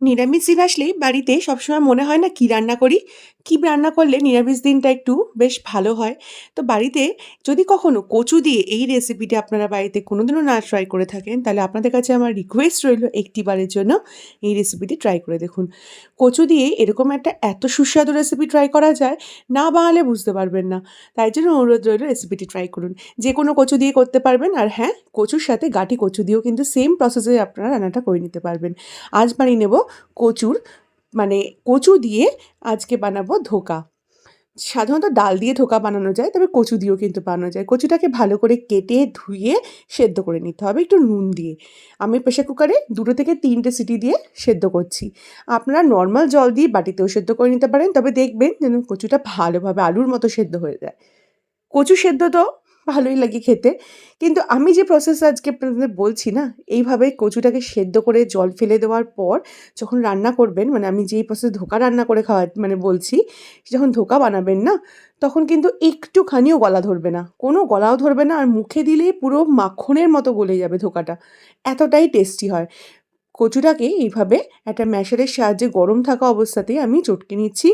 নিরামিষ দিন আসলেই বাড়িতে সবসময় মনে হয় না কি রান্না করি? কি রান্না করলে নিরামিষ দিনটা একটু বেশ ভালো হয়? তো বাড়িতে যদি কখনো কচু দিয়ে এই রেসিপিটা আপনারা বাড়িতে কোনোদিনও না ট্রাই করে থাকেন, তাহলে আপনাদের কাছে আমার রিকোয়েস্ট রইল একটি বারের জন্য এই রেসিপিটি ট্রাই করে দেখুন। কচু দিয়ে এরকম একটা এত সুস্বাদু রেসিপি ট্রাই করা যায়, না বানালে বুঝতে পারবেন না। তাই জন্য অনুরোধ রইল রেসিপিটি ট্রাই করুন। যেকোনো কচু দিয়ে করতে পারবেন আর হ্যাঁ, কচুর সাথে গাঁটি কচু দিয়েও কিন্তু সেম প্রসেসে আপনারা রান্নাটা করে নিতে পারবেন। আজ বানিয়ে নেব কচুর মানে কচু দিয়ে আজকে বানাবো ধোকা। সাধারণত ডাল দিয়ে ধোকা বানানো যায়, তবে কচু দিয়েও কিন্তু বানানো যায়। কচুটাকে ভালো করে কেটে ধুয়ে সেদ্ধ করে নিতে হবে একটু নুন দিয়ে। আমি প্রেসার কুকারে ২ থেকে ৩টে সিটি দিয়ে সেদ্ধ করছি। আপনারা নর্মাল জল দিয়ে বাটিতেও সেদ্ধ করে নিতে পারেন, তবে দেখবেন যেন কচুটা ভালোভাবে আলুর মতো সেদ্ধ হয়ে যায়। কচু সেদ্ধ তো ভালোই লাগে খেতে। কিন্তু আমি যে প্রসেস আজকে আপনাদের বলছি না, এইভাবে কচুটাকে সেদ্ধ করে জল ফেলে দেওয়ার পর যখন রান্না করবেন, মানে আমি যেই প্রসেস ধোঁকা রান্না করে খাওয়া মানে বলছি, যখন ধোঁকা বানাবেন না, তখন কিন্তু একটুখানিও গলা ধরবে না। কোনো গলাও ধরবে না আর মুখে দিলেই পুরো মাখনের মতো গলে যাবে ধোঁকাটা। এতটাই টেস্টি হয়। কচুটাকে এইভাবে একটা ম্যাশারের সাহায্যে গরম থাকা অবস্থাতেই আমি চটকে নিচ্ছি।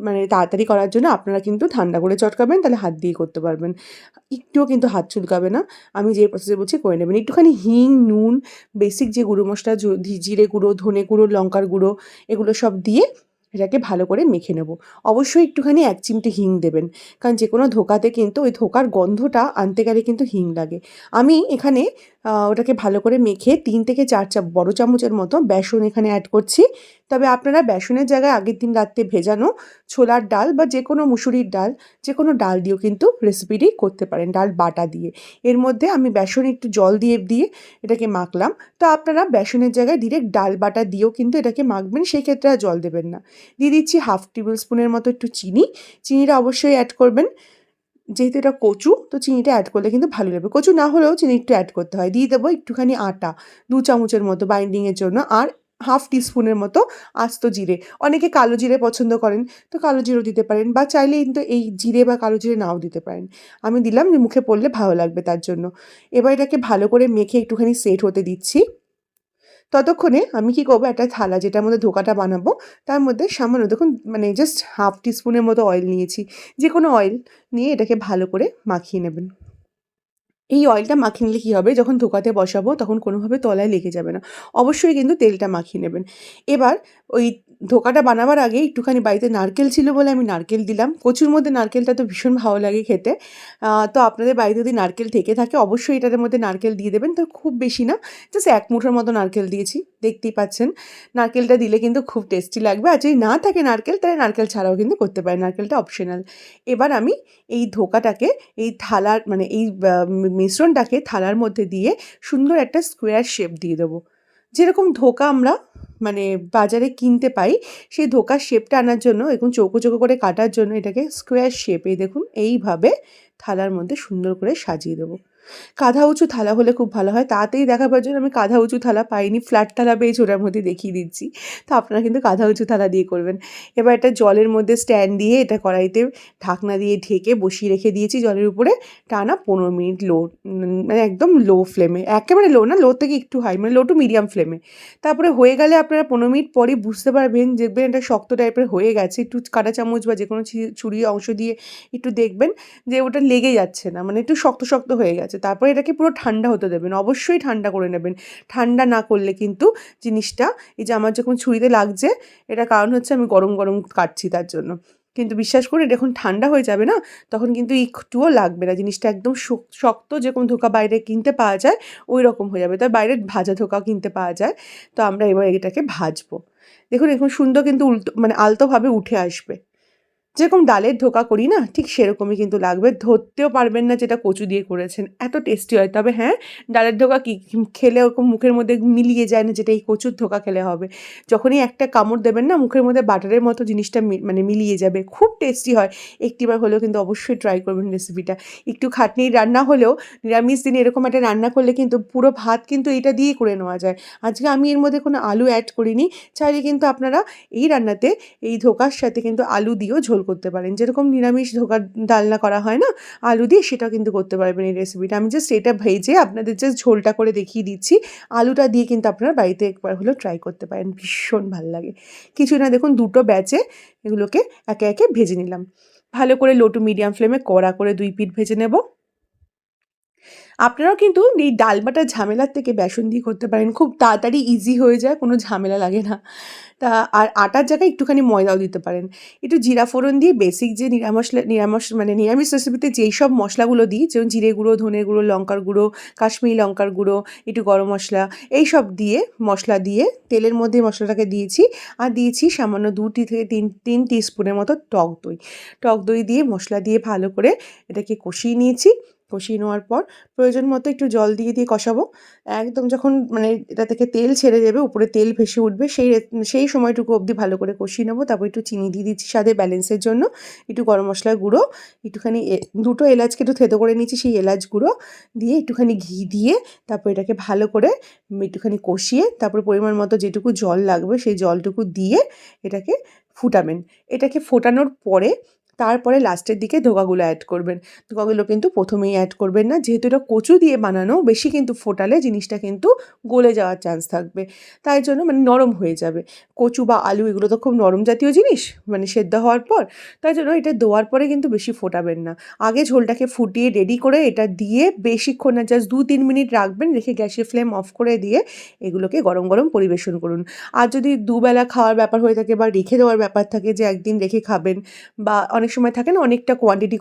মানে তাড়াতাড়ি করার জন্য আপনারা কিন্তু ঠান্ডা করে চটকাবেন, তাহলে হাত দিয়ে করতে পারবেন। একটুও কিন্তু হাত চুলকাবে না। আমি যে প্রসেসে বলছি করে নেবেন। একটুখানি হিং, নুন, বেসিক যে গুঁড়ো মশলা জিরে গুঁড়ো, ধনে গুঁড়ো, লঙ্কার গুঁড়ো এগুলো সব দিয়ে এটাকে ভালো করে মেখে নেব। অবশ্যই একটুখানি ১ চিমটে হিং দেবেন। কারণ যেকোনো ধোঁকাতে কিন্তু ওই ধোঁকার গন্ধটা আনতে গেলে কিন্তু হিং লাগে। আমি এখানে ওটাকে ভালো করে মেখে ৩ থেকে ৪ বড় চামচের মতো বেসন এখানে অ্যাড করছি। তবে আপনারা বেসনের জায়গায় আগের দিন রাত্রে ভেজানো ছোলার ডাল বা যেকোনো মুসুরির ডাল, যেকোনো ডাল দিয়েও কিন্তু রেসিপিটি করতে পারেন, ডাল বাটা দিয়ে। এর মধ্যে আমি বেসন একটু জল দিয়ে এটাকে মাখলাম। তো আপনারা বেসনের জায়গায় ডিরেক্ট ডাল বাটা দিয়েও কিন্তু এটাকে মাখবেন, সেই ক্ষেত্রে আর জল দেবেন না। দিয়ে দিচ্ছি 1/2 টেবিল স্পুনের মতো একটু চিনি। চিনিটা অবশ্যই অ্যাড করবেন। যেহেতু এটা কচু, তো চিনিটা অ্যাড করলে কিন্তু ভালো লাগবে। কচু না হলেও চিনি একটু অ্যাড করতে হয়। দিয়ে দেবো একটুখানি আটা, ২ চামচের মতো বাইন্ডিংয়ের জন্য। আর 1/2 টিস্পুনের মতো আস্ত জিরে। অনেকে কালো জিরে পছন্দ করেন, তো কালো জিরেও দিতে পারেন বা চাইলে কিন্তু এই জিরে বা কালো জিরে নাও দিতে পারেন। আমি দিলাম যে মুখে পড়লে ভালো লাগবে তার জন্য। এবার এটাকে ভালো করে মেখে একটুখানি সেট হতে দিচ্ছি। ততক্ষণে আমি কি করবো, একটা থালা যেটার মধ্যে ধোঁকাটা বানাবো, তার মধ্যে সামান্য দেখুন মানে জাস্ট 1/2 টিস্পুনের মতো অয়েল নিয়েছি। যেকোনো অয়েল নিয়ে এটাকে ভালো করে মাখিয়ে নেবেন। এই অয়েলটা মাখিয়ে নিলে কী হবে, যখন ধোঁকাতে বসাবো তখন কোনোভাবে তলায় লেগে যাবে না। অবশ্যই কিন্তু তেলটা মাখিয়ে নেবেন। এবার ওই ধোঁকাটা বানাবার আগে একটুখানি বাড়িতে নারকেল ছিল বলে আমি নারকেল দিলাম। কচুর মধ্যে নারকেলটা তো ভীষণ ভালো লাগে খেতে। তো আপনাদের বাড়িতে যদি নারকেল থেকে থাকে অবশ্যই এটার মধ্যে নারকেল দিয়ে দেবেন। তো খুব বেশি না, জাস্ট ১ মুঠোর মতো নারকেল দিয়েছি। দেখতেই পাচ্ছেন। নারকেলটা দিলে কিন্তু খুব টেস্টি লাগবে। আর যদি না থাকে নারকেল, তাহলে নারকেল ছাড়াও কিন্তু করতে পারেন। নারকেলটা অপশনাল। এবার আমি এই ধোঁকাটাকে এই থালার মানে এই মিশ্রণটাকে থালার মধ্যে দিয়ে সুন্দর একটা স্কোয়ার শেপ দিয়ে দেবো। যেরকম ধোঁকা আমরা মানে বাজারে কিনতে পাই, সেই ধোঁকার শেপটা আনার জন্য দেখুন চৌকো করে কাটার জন্য এটাকে স্কোয়ার শেপে দেখুন এইভাবে থালার মধ্যে সুন্দর করে সাজিয়ে দেবো। কাঁধা উঁচু থালা হলে খুব ভালো হয়। তাড়াতাড়ি দেখাবার জন্য আমি কাঁধা উঁচু থালা পাইনি, ফ্ল্যাট থালা পেয়েছি ওটার মধ্যে দেখিয়ে দিচ্ছি। তো আপনারা কিন্তু কাঁধা উঁচু থালা দিয়ে করবেন। এবার এটা জলের মধ্যে স্ট্যান্ড দিয়ে এটা কড়াইতে ঢাকনা দিয়ে ঢেকে বসিয়ে রেখে দিয়েছি জলের উপরে টানা ১৫ মিনিট মানে একদম লো ফ্লেমে, একেবারে লো না, লো থেকে একটু হাই মানে লো টু মিডিয়াম ফ্লেমে। তারপরে হয়ে গেলে আপনারা ১৫ মিনিট পরেই বুঝতে পারবেন, দেখবেন এটা শক্ত টাইপের হয়ে গেছে। একটু কাঁটা চামচ বা যেকোনো ছুরির অংশ দিয়ে একটু দেখবেন যে ওটা লেগে যাচ্ছে না, মানে একটু শক্ত হয়ে গেছে। তারপরে এটাকে পুরো ঠান্ডা হতে দেবেন। অবশ্যই ঠান্ডা করে নেবেন। ঠান্ডা না করলে কিন্তু জিনিসটা, এই যে আমার যখন ছুরিতে লাগছে, এটার কারণ হচ্ছে আমি গরম কাটছি তার জন্য। কিন্তু বিশ্বাস করুন এটা যখন ঠান্ডা হয়ে যাবে না, তখন কিন্তু একটুও লাগবে না। জিনিসটা একদম শক্ত, যেরকম ধোঁকা বাইরে কিনতে পাওয়া যায় ওই রকম হয়ে যাবে। তার বাইরে ভাজা ধোঁকাও কিনতে পাওয়া যায়। তো আমরা এবার এটাকে ভাজবো। দেখুন এখন সুন্দর কিন্তু উল্টো মানে আলতোভাবে উঠে আসবে। যেরকম ডালের ধোঁকা করি না, ঠিক সেরকমই কিন্তু লাগবে। ধরতেও পারবেন না যেটা কচু দিয়ে করেছেন। এত টেস্টি হয়। তবে হ্যাঁ, ডালের ধোঁকা কি খেলে ওরকম মুখের মধ্যে মিলিয়ে যায় না, যেটা এই কচুর ধোঁকা খেলে হবে। যখনই একটা কামড় দেবেন না, মুখের মধ্যে বাটারের মতো জিনিসটা মানে মিলিয়ে যাবে। খুব টেস্টি হয়। একটিবার হলেও কিন্তু অবশ্যই ট্রাই করবেন রেসিপিটা। একটু খাটনির রান্না হলেও নিরামিষ দিনে এরকম একটা রান্না করলে কিন্তু পুরো ভাত কিন্তু এটা দিয়েই করে নেওয়া যায়। আজকে আমি এর মধ্যে কোনো আলু অ্যাড করিনি। চাইলে কিন্তু আপনারা এই রান্নাতে এই ধোঁকার সাথে কিন্তু আলু দিয়েও ঝোল করতে পারেন। যেরকম নিরামিষ ধোকার ডালনা করা হয় না আলু দিয়ে, সেটাও কিন্তু করতে পারবেন এই রেসিপিটা। আমি জাস্ট এটা ভেজে আপনাদের জাস্ট ঝোলটা করে দেখিয়ে দিচ্ছি। আলুটা দিয়ে কিন্তু আপনারা বাড়িতে একবার হলেও ট্রাই করতে পারেন, ভীষণ ভাল লাগে। কিছু না, দেখুন দুটো ব্যাচে এগুলোকে একে একে ভেজে নিলাম। ভালো করে লো টু মিডিয়াম ফ্লেমে কড়া করে 2 পিঠ ভেজে নেব। আপনারাও কিন্তু এই ডাল বাটার ঝামেলার থেকে বেসন দিয়ে করতে পারেন, খুব তাড়াতাড়ি ইজি হয়ে যায়, কোনো ঝামেলা লাগে না। তা আর আটার জায়গায় একটুখানি ময়দাও দিতে পারেন। একটু জিরা ফোড়ন দিয়ে বেসিক যে নিরামিষ রেসিপিতে যেই সব মশলাগুলো দিই, যেমন জিরে গুঁড়ো, ধনে গুঁড়ো, লঙ্কার গুঁড়ো, কাশ্মীরি লঙ্কার গুঁড়ো, একটু গরম মশলা, এইসব দিয়ে মশলা দিয়ে তেলের মধ্যে মশলাটাকে দিয়েছি। আর দিয়েছি সামান্য 2 থেকে 3 টিস্পুনের মতো টক দই। টক দই দিয়ে মশলা দিয়ে ভালো করে এটাকে কষিয়ে নিয়েছি। কষিয়ে নেওয়ার পর প্রয়োজন মতো একটু জল দিয়ে কষাবো। একদম যখন এটা থেকে তেল ছেড়ে যাবে, উপরে তেল ভেসে উঠবে, সেই সময়টুকু অবধি ভালো করে কষিয়ে নেবো। তারপর একটু চিনি দিয়ে দিচ্ছি স্বাদে ব্যালেন্সের জন্য, একটু গরম মশলার গুঁড়ো, একটুখানি 2টো এলাচকে একটু থেতো করে নিয়েছি, সেই এলাচ গুঁড়ো দিয়ে একটুখানি ঘি দিয়ে তারপর এটাকে ভালো করে একটুখানি কষিয়ে তারপর পরিমাণ মতো যেটুকু জল লাগবে সেই জলটুকু দিয়ে এটাকে ফুটাবেন। এটাকে ফোটানোর পরে তারপরে লাস্টের দিকে ধোকাগুলো অ্যাড করবেন। ধোকাগুলো কিন্তু প্রথমেই অ্যাড করবেন না, যেহেতু এটা কচু দিয়ে বানানো, বেশি কিন্তু ফোটালে জিনিসটা কিন্তু গলে যাওয়ার চান্স থাকবে। তাই জন্য নরম হয়ে যাবে। কচু বা আলু এগুলো তো খুব নরম জাতীয় জিনিস, সেদ্ধ হওয়ার পর। তাই জন্য এটা দেওয়ার পরে কিন্তু বেশি ফোটাবেন না। আগে ঝোলটাকে ফুটিয়ে রেডি করে এটা দিয়ে বেশিক্ষণ না, জাস্ট 2-3 মিনিট রাখবেন, রেখে গ্যাসের ফ্লেম অফ করে দিয়ে এগুলোকে গরম গরম পরিবেশন করুন। আর যদি দুবেলা খাওয়ার ব্যাপার হয়ে থাকে বা রেখে দেওয়ার ব্যাপার থাকে যে একদিন রেখে খাবেন, বা অনেক সময় থাকে না অনেকটা কোয়ান্টিটি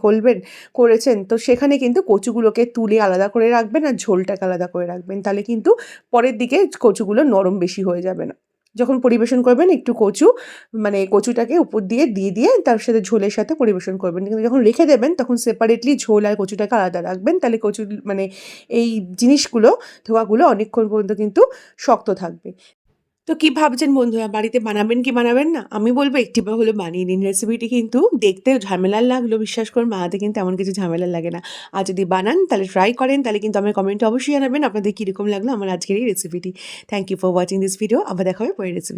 করেছেন, তো সেখানে কিন্তু কচুগুলোকে তুলে আলাদা করে রাখবেন আর ঝোলটাকে আলাদা করে রাখবেন। তাহলে কিন্তু পরের দিকে কচুগুলো নরম বেশি হয়ে যাবে না। যখন পরিবেশন করবেন একটু কচুটাকে উপর দিয়ে তার সাথে ঝোলের সাথে পরিবেশন করবেন। কিন্তু যখন রেখে দেবেন তখন সেপারেটলি ঝোল আর কচুটাকে আলাদা রাখবেন। তাহলে এই জিনিসগুলো, ধোঁয়াগুলো অনেকক্ষণ পর্যন্ত কিন্তু শক্ত থাকবে। তো কি ভাবছেন বন্ধুরা, বাড়িতে বানাবেন কি বানাবেন না? আমি বলবো একটিবার হলেও বানিয়ে নিন। রেসিপিটি কিন্তু দেখতে ঝামেলার লাগলেও বিশ্বাস করুন বানাতে কিন্তু এমন কিছু ঝামেলা লাগে না। আর যদি বানান তাহলে ট্রাই করেন, তাহলে কিন্তু আমার কমেন্টে অবশ্যই জানাবেন আপনাদের কীরকম লাগলো আমার আজকের এই রেসিপিটি। Thank you for watching this video. আবার দেখা হবে পরের রেসিপি।